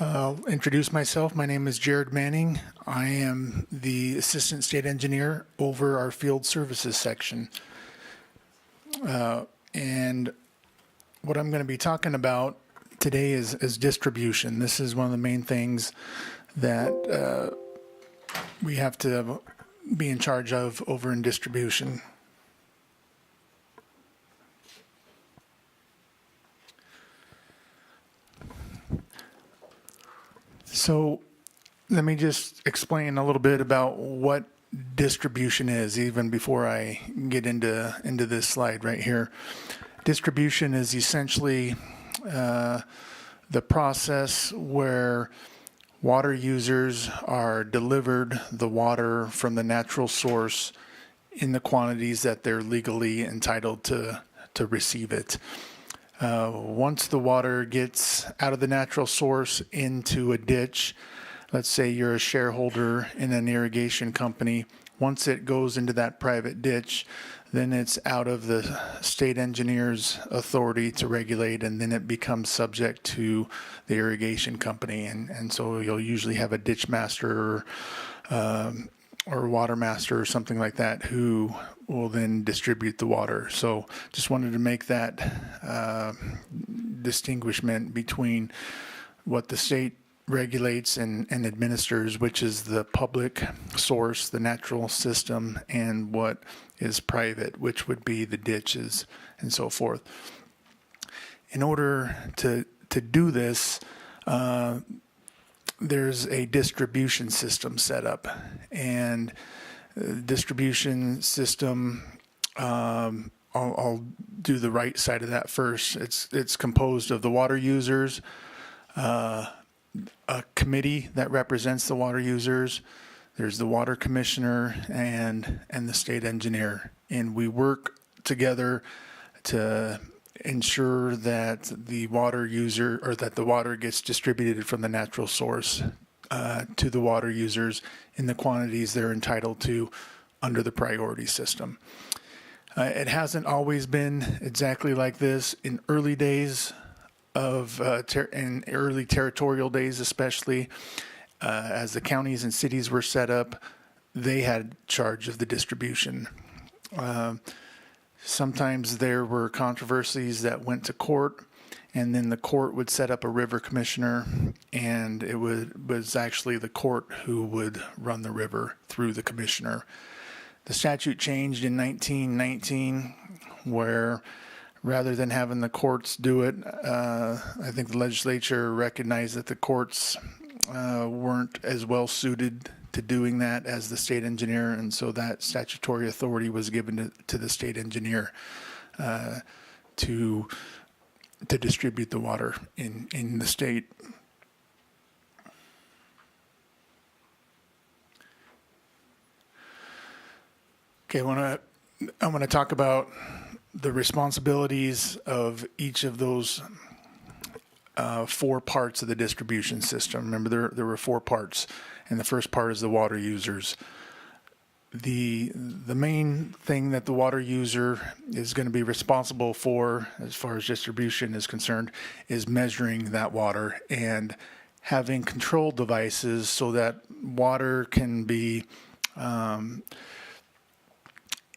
I'll introduce myself. My name is Jared Manning. I am the Assistant State Engineer over our Field Services section. And what I'm going to be talking about today is distribution. This is one of the main things that we have to be in charge of over in distribution. So let me just explain a little bit about what distribution is, even before I get into this slide right here. Distribution is essentially the process where water users are delivered the water from the natural source in the quantities that they're legally entitled to receive it. Once the water gets out of the natural source into a ditch, let's say you're a shareholder in an irrigation company, once it goes into that private ditch, then it's out of the state engineer's authority to regulate, and then it becomes subject to the irrigation company. And so you'll usually have a ditch master or water master or something like that who will then distribute the water. So just wanted to make that distinguishment between what the state regulates and administers, which is the public source, the natural system, and what is private, which would be the ditches and so forth. In order to do this, there's a distribution system set up, and distribution system, I'll do the right side of that first. It's composed of the water users, a committee that represents the water users. There's the water commissioner and the state engineer, and we work together to ensure that the water user, or that the water gets distributed from the natural source to the water users in the quantities they're entitled to under the priority system. It hasn't always been exactly like this. In early days of in early territorial days, especially as the counties and cities were set up, they had charge of the distribution. Sometimes there were controversies that went to court, and then the court would set up a river commissioner, and it was actually the court who would run the river through the commissioner. The statute changed in 1919, where rather than having the courts do it, I think the legislature recognized that the courts weren't as well suited to doing that as the state engineer, and so that statutory authority was given to the state engineer to distribute the water in the state. Okay, I want to talk about the responsibilities of each of those four parts of the distribution system. Remember, there were four parts, and the first part is the water users. The main thing that the water user is going to be responsible for, as far as distribution is concerned, is measuring that water and having control devices so that water can be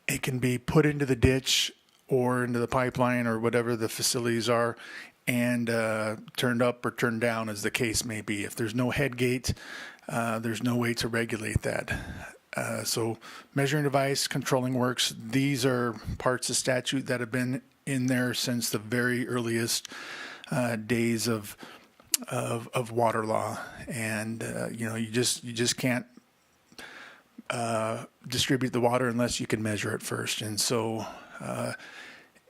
it can be put into the ditch or into the pipeline or whatever the facilities are, and turned up or turned down as the case may be. If there's no head gate, there's no way to regulate that. So measuring device, controlling works, these are parts of statute that have been in there since the very earliest days of water law. And you just can't distribute the water unless you can measure it first. And so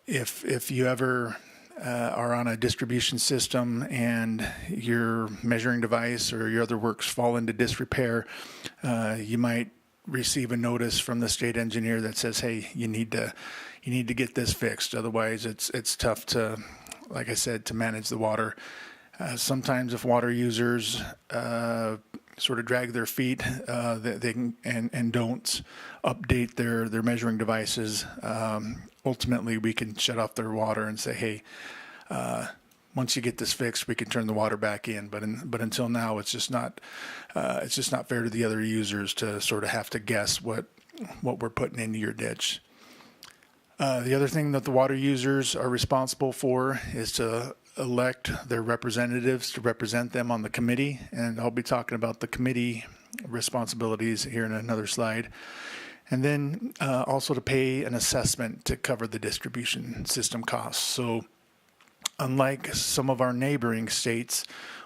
if you ever are on a distribution system and your measuring device or your other works fall into disrepair, you might receive a notice from the state engineer that says, hey, you need to get this fixed. Otherwise it's tough to, like I said, to manage the water. Sometimes if water users sort of drag their feet, they can and don't update their measuring devices, ultimately we can shut off their water and say, hey, once you get this fixed, we can turn the water back in. But until now, it's just not fair to the other users to sort of have to guess what we're putting into your ditch. The other thing that the water users are responsible for is to elect their representatives to represent them on the committee, and I'll be talking about the committee responsibilities here in another slide. And then also to pay an assessment to cover the distribution system costs. So unlike some of our neighboring states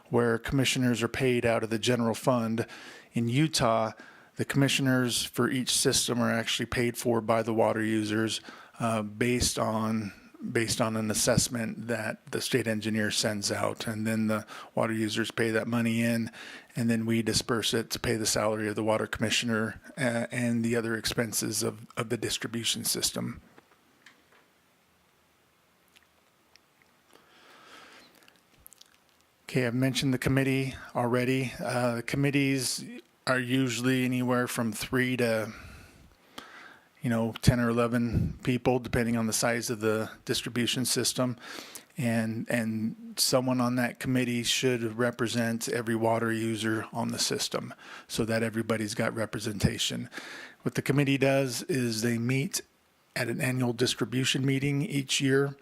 where commissioners are paid out of the general fund, in Utah, the commissioners for each system are actually paid for by the water users based on an assessment that the state engineer sends out, and then the water users pay that money in, and then we disperse it to pay the salary of the water commissioner and the other expenses of the distribution system. Okay, I've mentioned the committee already. The committees are usually anywhere from 3 to 10 or 11 people, depending on the size of the distribution system. And someone on that committee should represent every water user on the system so that everybody's got representation. What the committee does is they meet at an annual distribution meeting each year.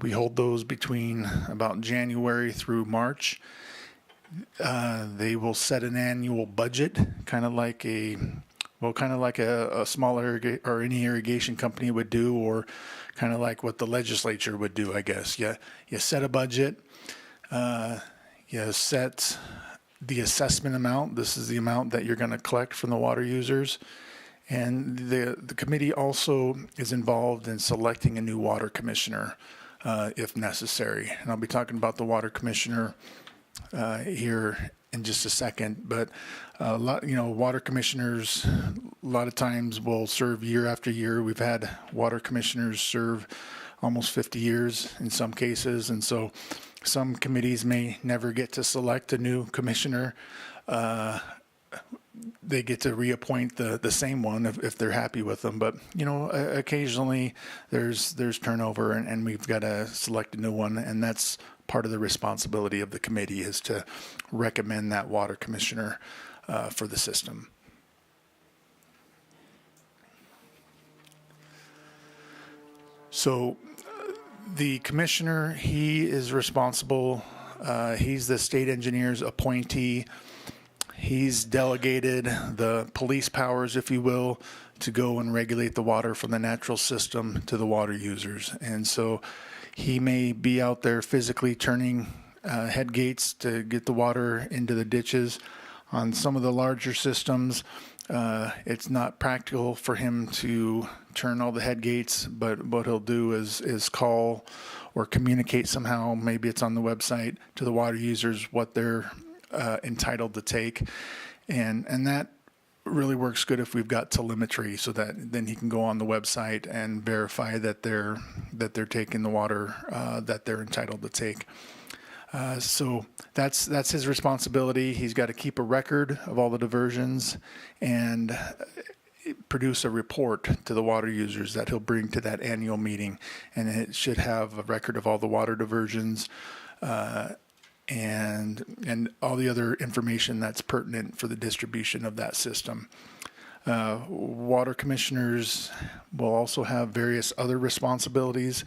We hold those between about January through March. They will set an annual budget, kind of like a small or any irrigation company would do, or kind of like what the legislature would do, I guess. You set a budget, you set the assessment amount. This is the amount that you're going to collect from the water users. And the committee also is involved in selecting a new water commissioner if necessary. And I'll be talking about the water commissioner here in just a second, but water commissioners a lot of times will serve year after year. We've had water commissioners serve almost 50 years in some cases, and so some committees may never get to select a new commissioner. They get to reappoint the same one if they're happy with them, but occasionally there's turnover, and we've got to select a new one, and that's part of the responsibility of the committee, is to recommend that water commissioner for the system. So the commissioner, he is responsible. He's the state engineer's appointee. He's delegated the police powers, if you will, to go and regulate the water from the natural system to the water users. And so he may be out there physically turning head gates to get the water into the ditches. On some of the larger systems, it's not practical for him to turn all the head gates, but what he'll do is call or communicate somehow, maybe it's on the website, to the water users what they're entitled to take. And that really works good if we've got telemetry, so that then he can go on the website and verify that they're taking the water that they're entitled to take. So that's his responsibility. He's got to keep a record of all the diversions and produce a report to the water users that he'll bring to that annual meeting, and it should have a record of all the water diversions and all the other information that's pertinent for the distribution of that system. Water commissioners will also have various other responsibilities.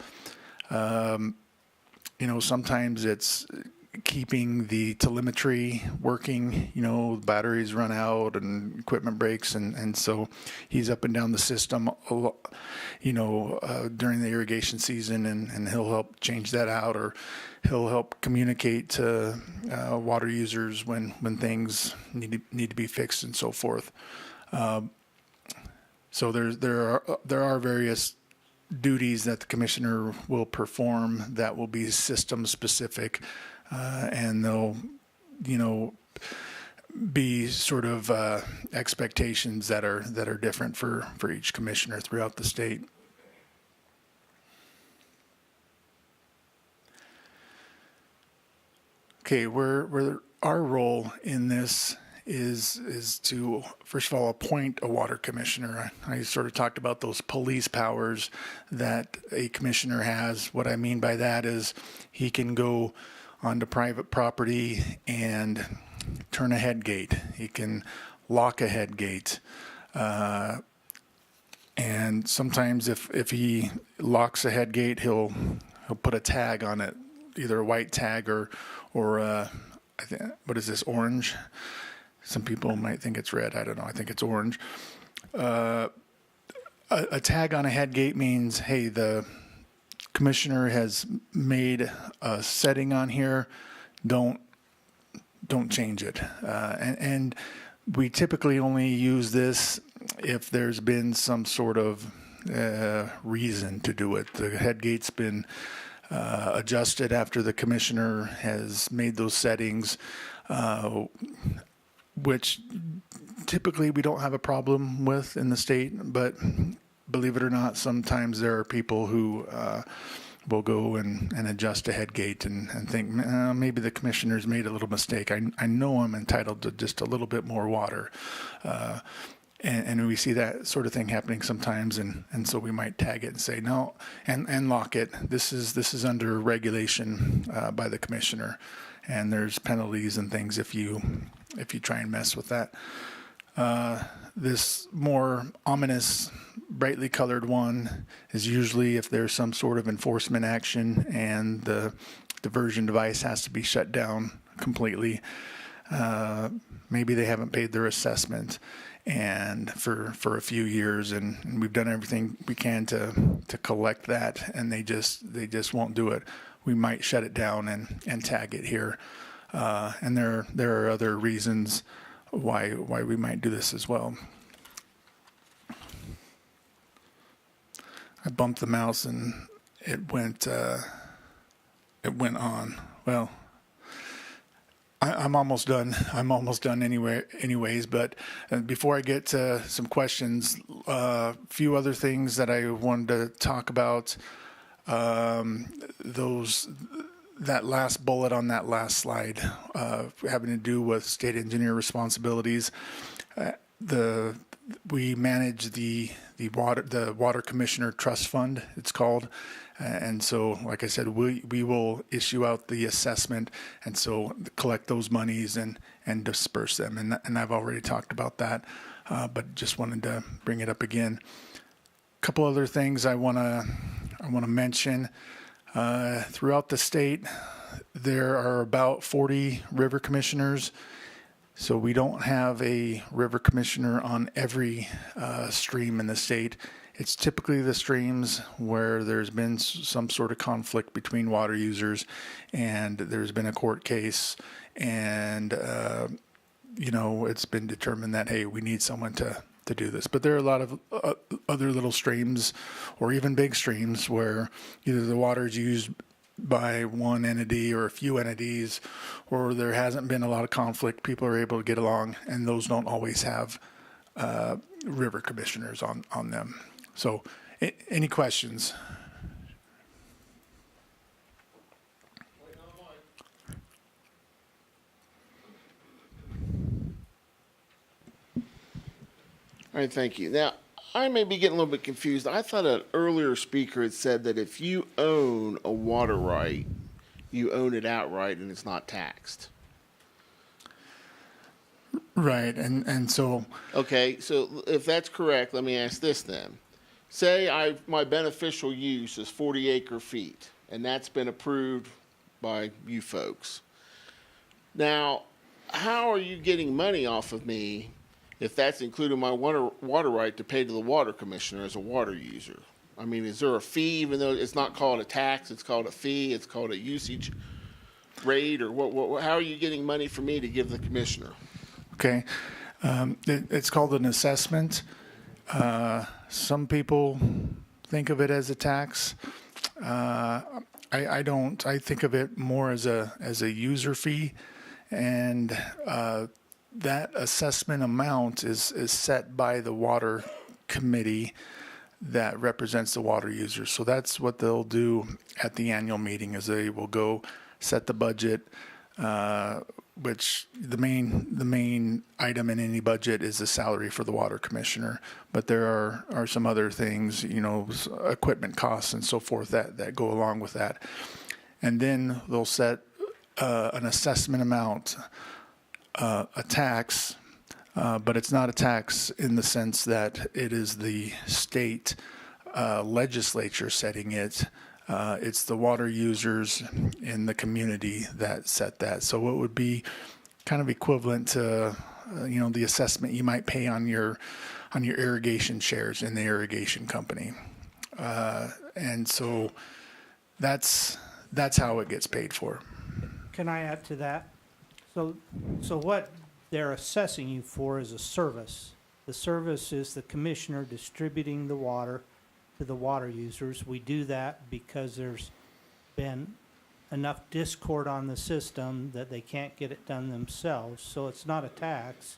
Sometimes it's keeping the telemetry working. Batteries run out and equipment breaks, and so he's up and down the system during the irrigation season, and he'll help change that out, or he'll help communicate to water users when things need to be fixed and so forth. So there are various duties that the commissioner will perform that will be system specific, and they'll be sort of expectations that are different for each commissioner throughout the state. Okay, where our role in this is to, first of all, appoint a water commissioner. I sort of talked about those police powers that a commissioner has. What I mean by that is he can go onto private property and turn a head gate. He can lock a head gate. And sometimes if he locks a head gate, he'll put a tag on it, either a white tag or I think, what is this, orange? Some people might think it's red. I don't know. I think it's orange. A tag on a head gate means, hey, the commissioner has made a setting on here. Don't change it. And we typically only use this if there's been some sort of reason to do it. The head gate's been adjusted after the commissioner has made those settings, which typically we don't have a problem with in the state, but believe it or not, sometimes there are people who will go and adjust a head gate and think, maybe the commissioner's made a little mistake. I know I'm entitled to just a little bit more water. And we see that sort of thing happening sometimes, and so we might tag it and say no, and lock it. This is under regulation by the commissioner, and there's penalties and things if you try and mess with that. This more ominous, brightly colored one is usually if there's some sort of enforcement action and the diversion device has to be shut down completely. Maybe they haven't paid their assessment and for a few years, and we've done everything we can to collect that, and they just won't do it. We might shut it down and tag it here. And there are other reasons why we might do this as well. I bumped the mouse and it went on. Well, I'm almost done. I'm almost done anyways. But before I get to some questions, a few other things that I wanted to talk about. That last bullet on that last slide, having to do with state engineer responsibilities. We manage the water commissioner trust fund, it's called, and so, like I said, we will issue out the assessment, and so collect those monies and disperse them, and I've already talked about that, but just wanted to bring it up again. A couple other things I want to mention. Throughout the state, there are about 40 river commissioners. So we don't have a river commissioner on every stream in the state. It's typically the streams where there's been some sort of conflict between water users and there's been a court case and, it's been determined that, hey, we need someone to do this. But there are a lot of other little streams or even big streams where either the water is used by one entity or a few entities, or there hasn't been a lot of conflict. People are able to get along, and those don't always have river commissioners on them. So any questions? All right, thank you. Now, I may be getting a little bit confused. I thought an earlier speaker had said that if you own a water right, you own it outright and it's not taxed. Right, and so... Okay, so if that's correct, let me ask this then. Say my beneficial use is 40 acre feet, and that's been approved by you folks. Now, how are you getting money off of me if that's including my water right to pay to the water commissioner as a water user? I mean, is there a fee, even though it's not called a tax, it's called a fee, it's called a usage rate, or what? How are you getting money from me to give the commissioner? Okay, it's called an assessment. Some people think of it as a tax. I don't. I think of it more as a user fee, and that assessment amount is set by the water committee that represents the water users. So that's what they'll do at the annual meeting, is they will go set the budget, which the main item in any budget is the salary for the water commissioner. But there are some other things, equipment costs and so forth that go along with that. And then they'll set an assessment amount, a tax, but it's not a tax in the sense that it is the state legislature setting it. It's the water users in the community that set that. So it would be kind of equivalent to, the assessment you might pay on your irrigation shares in the irrigation company. And so that's how it gets paid for. Can I add to that? So what they're assessing you for is a service. The service is the commissioner distributing the water to the water users. We do that because there's been enough discord on the system that they can't get it done themselves. So it's not a tax.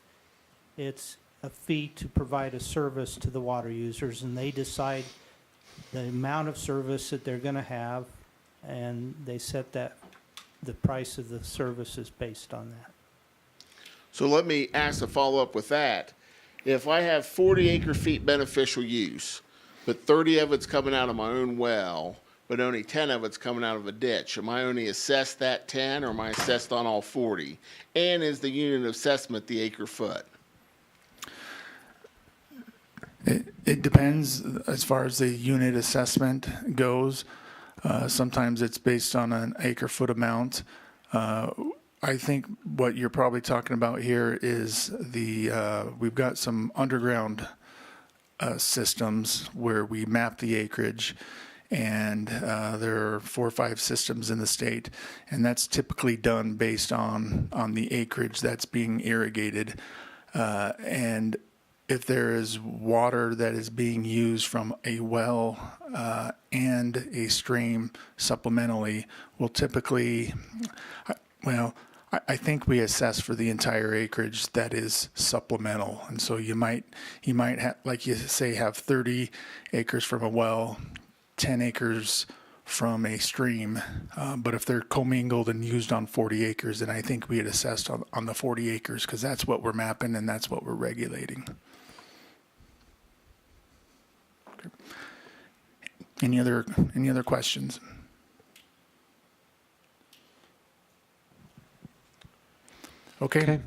It's a fee to provide a service to the water users, and they decide the amount of service that they're going to have, and they set the price of the services based on that. So let me ask a follow-up with that. If I have 40 acre feet beneficial use, but 30 of it's coming out of my own well, but only 10 of it's coming out of a ditch, am I only assessed that 10, or am I assessed on all 40? And is the unit of assessment the acre foot? It depends as far as the unit assessment goes. Sometimes it's based on an acre foot amount. I think what you're probably talking about here is we've got some underground systems where we map the acreage, and there are 4 or 5 systems in the state, and that's typically done based on the acreage that's being irrigated. And if there is water that is being used from a well and a stream supplementally, we'll typically, I think we assess for the entire acreage that is supplemental. And so you might have, like you say, have 30 acres from a well, 10 acres from a stream. But if they're commingled and used on 40 acres, then I think we had assessed on the 40 acres, because that's what we're mapping and that's what we're regulating. Okay. Any other questions? Okay.